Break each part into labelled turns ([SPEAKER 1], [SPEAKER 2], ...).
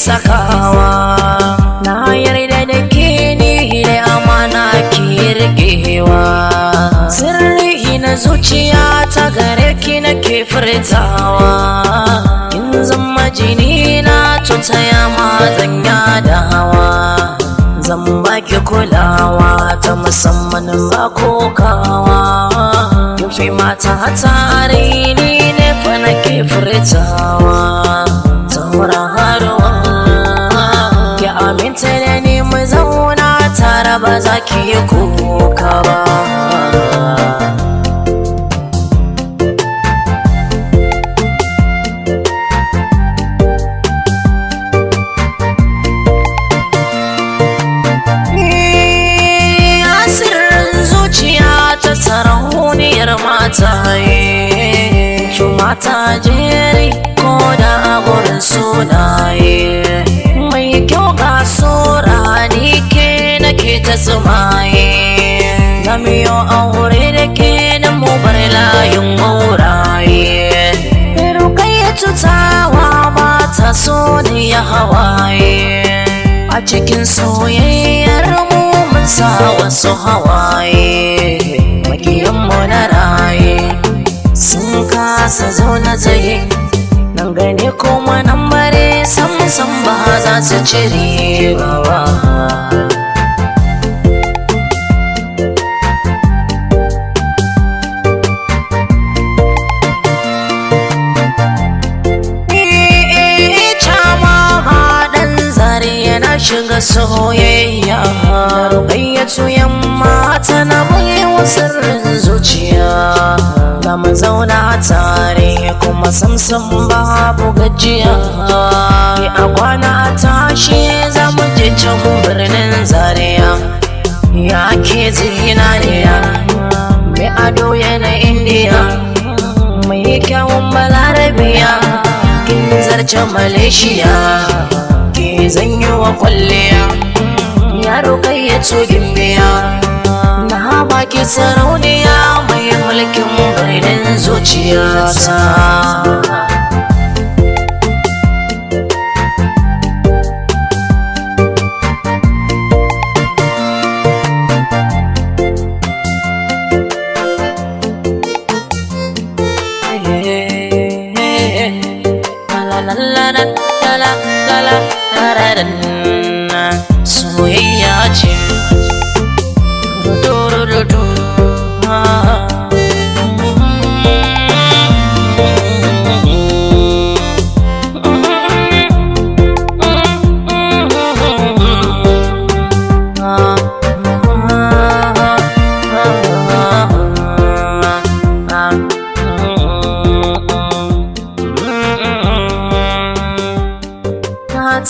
[SPEAKER 1] sakawa. Na yarda da ke ni da amana ki riƙewa. Sirri na zuciya ta gare ki nake furtawa. In zama jini na tutaya ma zan yadawa. Zan baki kulawa ta musamman ba kokawa. Yafi mata tare ni ne fa nake furtawa. Tauraruwa ki aminta da ni mu zauna tare ba za ki yi kuka ba. Sarauniyar mataye, su mata jeri ko da a gurin sunaye. Mai kyau ga sura ni ke nake ta tsumaye. Gamiyo aure da ke nan mu bar layin gauraye. Rukayya tutawa ba ta so ni ya hawaye. A cikin soyayyar mu mun sa wasu hawaye. Makiyanmu na raye sun kasa zauna tsaye. Nan gane kuma nan bare sam ba za su cire ba. Shiga soyayya Rukayyatu yamma tana bayewa sirrin zuciya. Ga mu zauna tare kuma samsam babu gajiya. Ki a kwana a tashi za mu je can birnin Zaria. Ya ke zinariya mai ado yana Indiya, mai kyawun balarabiya, kin zarce Malaysia. Zan yi wa kwalliya yaro kai ya tsogin biya. Na baki sarauniya mai mulkin birnin zuciyata. Soyayya ce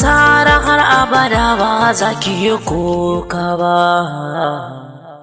[SPEAKER 1] tara har abada ba za ki yi kuka ba.